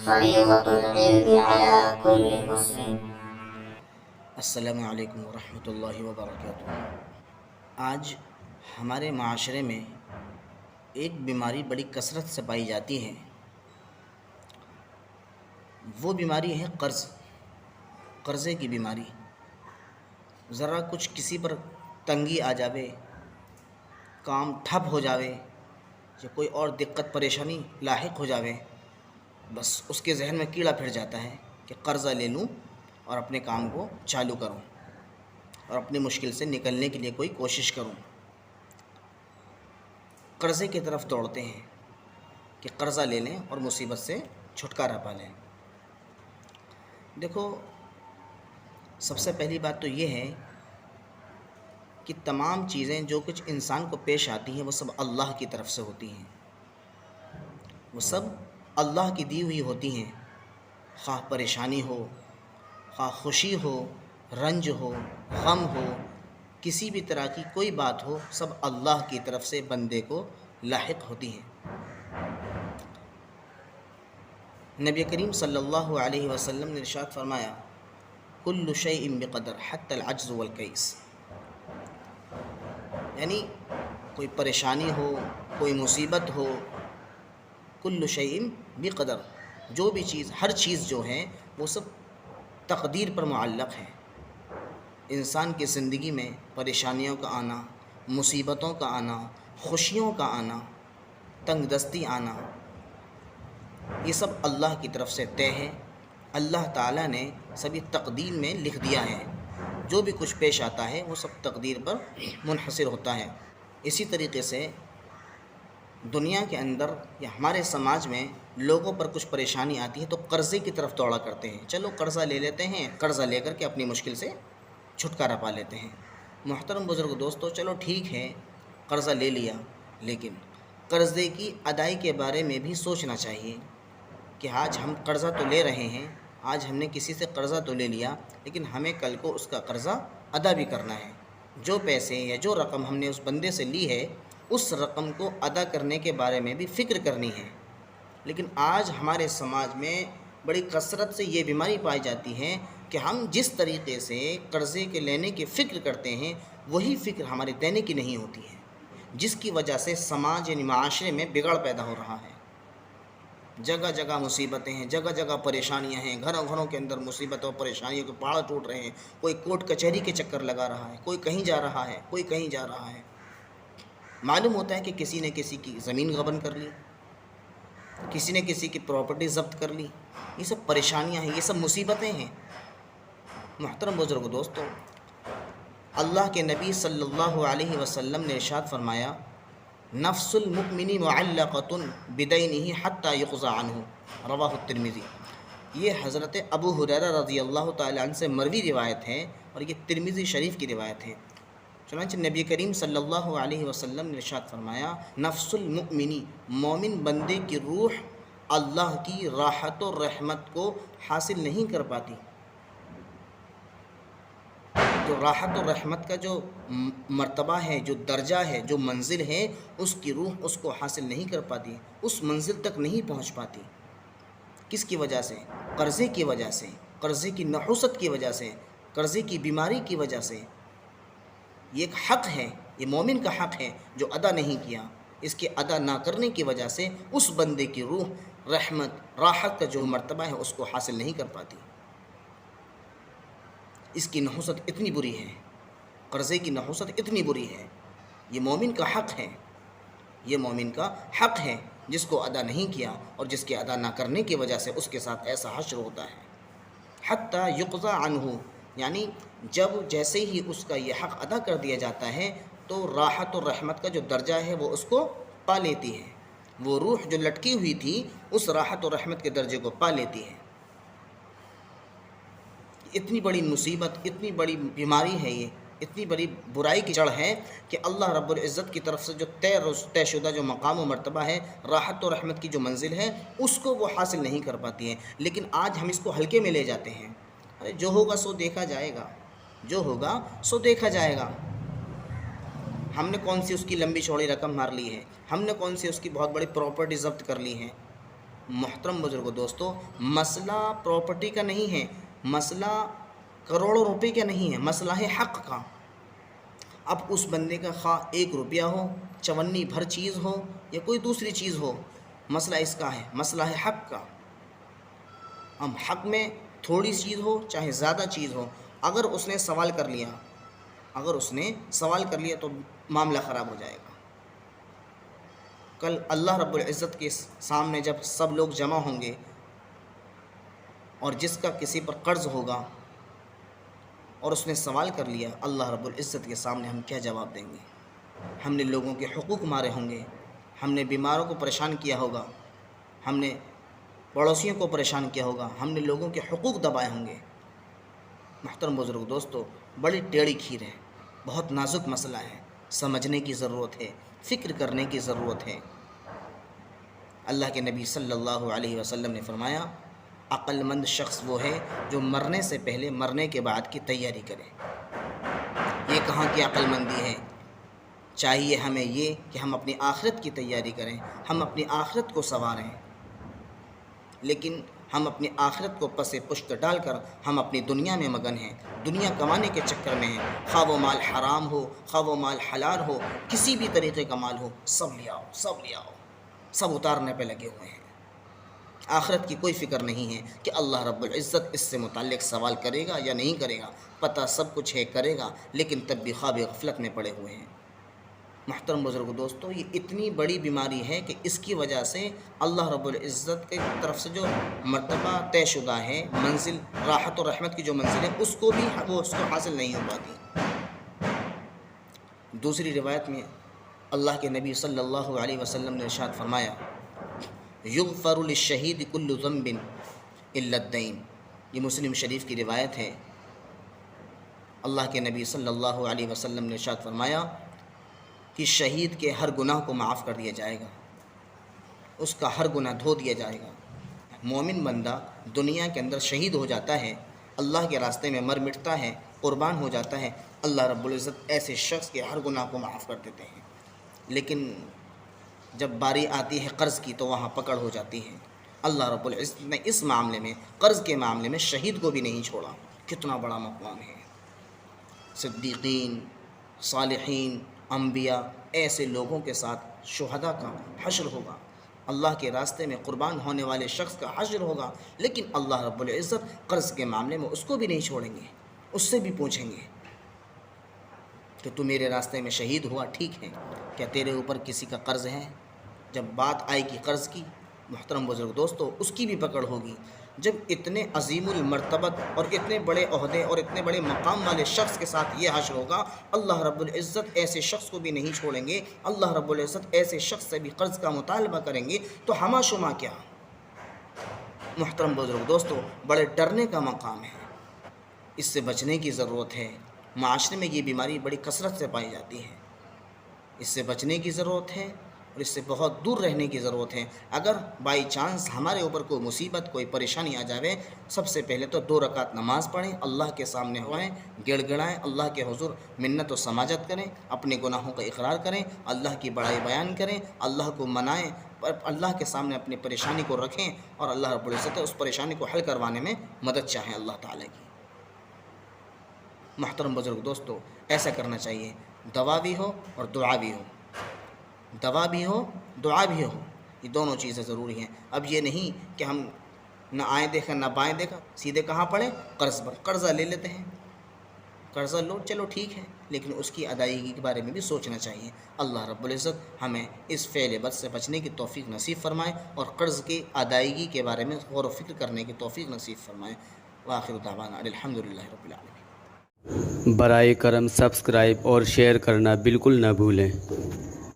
فريضة العلم على كل مسلم. السلام علیکم ورحمۃ اللہ وبرکاتہ۔ آج ہمارے معاشرے میں ایک بیماری بڑی کثرت سے پائی جاتی ہے، وہ بیماری ہے قرضے کی بیماری۔ ذرا کچھ کسی پر تنگی آ جاوے، کام ٹھپ ہو جاوے یا کوئی اور دقت پریشانی لاحق ہو جاوے، بس اس کے ذہن میں کیڑا پھر جاتا ہے کہ قرضہ لے لوں اور اپنے کام کو چالو کروں اور اپنی مشکل سے نکلنے کے لیے کوئی کوشش کروں۔ قرضے کی طرف دوڑتے ہیں کہ قرضہ لے لیں اور مصیبت سے چھٹکارا پا لیں۔ دیکھو، سب سے پہلی بات تو یہ ہے کہ تمام چیزیں جو کچھ انسان کو پیش آتی ہیں وہ سب اللہ کی طرف سے ہوتی ہیں، وہ سب اللہ کی دی ہوئی ہوتی ہیں۔ خواہ پریشانی ہو، خواہ خوشی ہو، رنج ہو، غم ہو، کسی بھی طرح کی کوئی بات ہو، سب اللہ کی طرف سے بندے کو لاحق ہوتی ہیں۔ نبی کریم صلی اللہ علیہ وسلم نے ارشاد فرمایا، کل شیء بقدر حتی العجز والکیس، یعنی کوئی پریشانی ہو، کوئی مصیبت ہو، کل شیء بقدر، جو بھی چیز، ہر چیز جو ہے وہ سب تقدیر پر معلق ہے۔ انسان کی زندگی میں پریشانیوں کا آنا، مصیبتوں کا آنا، خوشیوں کا آنا، تنگ دستی آنا، یہ سب اللہ کی طرف سے طے ہے۔ اللہ تعالیٰ نے سبھی تقدیر میں لکھ دیا ہے۔ جو بھی کچھ پیش آتا ہے وہ سب تقدیر پر منحصر ہوتا ہے۔ اسی طریقے سے دنیا کے اندر یا ہمارے سماج میں لوگوں پر کچھ پریشانی آتی ہے تو قرضے کی طرف دوڑا کرتے ہیں، چلو قرضہ لے لیتے ہیں، قرضہ لے کر کے اپنی مشکل سے چھٹکارا پا لیتے ہیں۔ محترم بزرگ دوستو، چلو ٹھیک ہے، قرضہ لے لیا، لیکن قرضے کی ادائیگی کے بارے میں بھی سوچنا چاہیے کہ آج ہم قرضہ تو لے رہے ہیں، آج ہم نے کسی سے قرضہ تو لے لیا، لیکن ہمیں کل کو اس کا قرضہ ادا بھی کرنا ہے۔ جو پیسے یا جو رقم ہم نے اس بندے سے لی ہے، اس رقم کو ادا کرنے کے بارے میں بھی فکر کرنی ہے۔ لیکن آج ہمارے سماج میں بڑی کثرت سے یہ بیماری پائی جاتی ہے کہ ہم جس طریقے سے قرضے کے لینے کی فکر کرتے ہیں وہی فکر ہمارے دینے کی نہیں ہوتی ہے، جس کی وجہ سے سماج یعنی معاشرے میں بگاڑ پیدا ہو رہا ہے۔ جگہ جگہ مصیبتیں ہیں، جگہ جگہ پریشانیاں ہیں، گھروں گھروں کے اندر مصیبتوں اور پریشانیوں کے پہاڑ ٹوٹ رہے ہیں۔ کوئی کورٹ کچہری کے چکر لگا رہا ہے، کوئی کہیں جا رہا ہے، کوئی کہیں جا رہا ہے۔ معلوم ہوتا ہے کہ کسی نے کسی کی زمین غبن کر لی، کسی نے کسی کی پراپرٹی ضبط کر لی۔ یہ سب پریشانیاں ہیں، یہ سب مصیبتیں ہیں۔ محترم بزرگ دوستو، اللہ کے نبی صلی اللہ علیہ وسلم نے ارشاد فرمایا، نفس المؤمن معلقۃ بدینہ حتی یقضی عنہ، رواہ الترمذی۔ یہ حضرت ابو ہریرہ رضی اللہ تعالی عنہ سے مروی روایت ہے اور یہ ترمذی شریف کی روایت ہے۔ چنانچہ نبی کریم صلی اللہ علیہ وسلم نے ارشاد فرمایا، نفس المؤمن، مومن بندے کی روح اللہ کی راحت و رحمت کو حاصل نہیں کر پاتی۔ جو راحت و رحمت کا جو مرتبہ ہے، جو درجہ ہے، جو منزل ہے، اس کی روح اس کو حاصل نہیں کر پاتی، اس منزل تک نہیں پہنچ پاتی۔ کس کی وجہ سے؟ قرضے کی وجہ سے، قرضے کی نحوست کی وجہ سے، قرضے کی بیماری کی وجہ سے۔ یہ ایک حق ہے، یہ مومن کا حق ہے جو ادا نہیں کیا۔ اس کے ادا نہ کرنے کی وجہ سے اس بندے کی روح رحمت، راحت کا جو مرتبہ ہے اس کو حاصل نہیں کر پاتی۔ اس کی نحوست اتنی بری ہے، قرضے کی نحوست اتنی بری ہے۔ یہ مومن کا حق ہے، یہ مومن کا حق ہے جس کو ادا نہیں کیا اور جس کے ادا نہ کرنے کی وجہ سے اس کے ساتھ ایسا حشر ہوتا ہے۔ حتی یقضی عنہ، یعنی جب جیسے ہی اس کا یہ حق ادا کر دیا جاتا ہے تو راحت و رحمت کا جو درجہ ہے وہ اس کو پا لیتی ہے۔ وہ روح جو لٹکی ہوئی تھی اس راحت و رحمت کے درجے کو پا لیتی ہے۔ اتنی بڑی مصیبت، اتنی بڑی بیماری ہے، یہ اتنی بڑی برائی کی جڑ ہے کہ اللہ رب العزت کی طرف سے جو طے شدہ جو مقام و مرتبہ ہے، راحت و رحمت کی جو منزل ہے، اس کو وہ حاصل نہیں کر پاتی ہے۔ لیکن آج ہم اس کو ہلکے میں لے جاتے ہیں، ارے جو ہوگا سو دیکھا جائے گا، جو ہوگا سو دیکھا جائے گا۔ ہم نے کون سی اس کی لمبی چوڑی رقم مار لی ہے، ہم نے کون سی اس کی بہت بڑی پراپرٹی ضبط کر لی ہے، محترم بزرگوں دوستو، مسئلہ پراپرٹی کا نہیں ہے، مسئلہ کروڑوں روپے کا نہیں ہے، مسئلہ ہے حق کا۔ اب اس بندے کا خواہ 1 روپیہ ہو، چونی بھر چیز ہو یا کوئی دوسری چیز ہو، مسئلہ اس کا ہے، مسئلہ ہے حق کا۔ ہم حق میں تھوڑی چیز ہو چاہے زیادہ چیز ہو، اگر اس نے سوال کر لیا تو معاملہ خراب ہو جائے گا۔ کل اللہ رب العزت کے سامنے جب سب لوگ جمع ہوں گے اور جس کا کسی پر قرض ہوگا اور اس نے سوال کر لیا، اللہ رب العزت کے سامنے ہم کیا جواب دیں گے؟ ہم نے لوگوں کے حقوق مارے ہوں گے، ہم نے بیماروں کو پریشان کیا ہوگا، ہم نے پڑوسیوں کو پریشان کیا ہوگا، ہم نے لوگوں کے حقوق دبائے ہوں گے۔ محترم بزرگ دوستو، بڑی ٹیڑھی کھیر ہے، بہت نازک مسئلہ ہے، سمجھنے کی ضرورت ہے، فکر کرنے کی ضرورت ہے۔ اللہ کے نبی صلی اللہ علیہ وسلم نے فرمایا، عقل مند شخص وہ ہے جو مرنے سے پہلے مرنے کے بعد کی تیاری کرے۔ یہ کہاں کی عقل مندی ہے؟ چاہیے ہمیں یہ کہ ہم اپنی آخرت کی تیاری کریں، ہم اپنی آخرت کو سنواریں، لیکن ہم اپنی آخرت کو پس پشت ڈال کر ہم اپنی دنیا میں مگن ہیں، دنیا کمانے کے چکر میں ہیں، خواہ وہ مال حرام ہو، خواہ وہ مال حلال ہو، کسی بھی طریقے کا مال ہو، سب لے آؤ، سب اتارنے پہ لگے ہوئے ہیں۔ آخرت کی کوئی فکر نہیں ہے کہ اللہ رب العزت اس سے متعلق سوال کرے گا یا نہیں کرے گا، پتہ سب کچھ ہے، کرے گا، لیکن تب بھی خواب غفلت میں پڑے ہوئے ہیں۔ محترم بزرگ دوستو، یہ اتنی بڑی بیماری ہے کہ اس کی وجہ سے اللہ رب العزت کی طرف سے جو مرتبہ طے شدہ ہے، منزل راحت و رحمت کی جو منزل ہے، اس کو حاصل نہیں ہو پاتی۔ دوسری روایت میں اللہ کے نبی صلی اللہ علیہ وسلم نے ارشاد فرمایا، یغفر للشہید کل ذنب الا الدین۔ یہ مسلم شریف کی روایت ہے۔ اللہ کے نبی صلی اللہ علیہ وسلم نے ارشاد فرمایا کہ شہید کے ہر گناہ کو معاف کر دیا جائے گا، اس کا ہر گناہ دھو دیا جائے گا۔ مومن بندہ دنیا کے اندر شہید ہو جاتا ہے، اللہ کے راستے میں مر مٹتا ہے، قربان ہو جاتا ہے، اللہ رب العزت ایسے شخص کے ہر گناہ کو معاف کر دیتے ہیں۔ لیکن جب باری آتی ہے قرض کی تو وہاں پکڑ ہو جاتی ہے۔ اللہ رب العزت نے اس معاملے میں، قرض کے معاملے میں شہید کو بھی نہیں چھوڑا۔ کتنا بڑا مقام ہے۔ صدیقین، صالحین، انبیاء، ایسے لوگوں کے ساتھ شہداء کا حشر ہوگا، اللہ کے راستے میں قربان ہونے والے شخص کا حشر ہوگا، لیکن اللہ رب العزت قرض کے معاملے میں اس کو بھی نہیں چھوڑیں گے، اس سے بھی پوچھیں گے کہ تو میرے راستے میں شہید ہوا، ٹھیک ہے، کیا تیرے اوپر کسی کا قرض ہے؟ جب بات آئے گی قرض کی، محترم بزرگ دوستو، اس کی بھی پکڑ ہوگی۔ جب اتنے عظیم المرتبت اور اتنے بڑے عہدے اور اتنے بڑے مقام والے شخص کے ساتھ یہ حشر ہوگا، اللہ رب العزت ایسے شخص کو بھی نہیں چھوڑیں گے، اللہ رب العزت ایسے شخص سے بھی قرض کا مطالبہ کریں گے، تو ہما شما کیا؟ محترم بزرگ دوستو، بڑے ڈرنے کا مقام ہے، اس سے بچنے کی ضرورت ہے۔ معاشرے میں یہ بیماری بڑی کثرت سے پائی جاتی ہے، اس سے بچنے کی ضرورت ہے اور اس سے بہت دور رہنے کی ضرورت ہے۔ اگر بائی چانس ہمارے اوپر کوئی مصیبت، کوئی پریشانی آ جائے، سب سے پہلے تو 2 رکعت نماز پڑھیں، اللہ کے سامنے ہوئیں، گڑ گڑائیں، اللہ کے حضور منت و سماجت کریں، اپنے گناہوں کا اقرار کریں، اللہ کی بڑائی بیان کریں، اللہ کو منائیں، اللہ کے سامنے اپنی پریشانی کو رکھیں اور اللہ رب العزت اس پریشانی کو حل کروانے میں مدد چاہیں اللہ تعالیٰ کی۔ محترم بزرگ دوستو، ایسا کرنا چاہیے، دوا بھی ہو اور دعا بھی ہو، دوا بھی ہو، دعا بھی ہو، یہ دونوں چیزیں ضروری ہیں۔ اب یہ نہیں کہ ہم نہ آئیں دیکھا نہ بائیں دیکھا، سیدھے کہاں پڑے؟ قرض پر، قرضہ لے لیتے ہیں، قرضہ لو، چلو ٹھیک ہے، لیکن اس کی ادائیگی کے بارے میں بھی سوچنا چاہیے۔ اللہ رب العزت ہمیں اس فعل بد سے بچنے کی توفیق نصیب فرمائے اور قرض کی ادائیگی کے بارے میں غور و فکر کرنے کی توفیق نصیب فرمائے۔ وآخر دعوانا الحمدللہ رب العالمین۔ برائے کرم سبسکرائب اور شیئر کرنا بالکل نہ بھولیں۔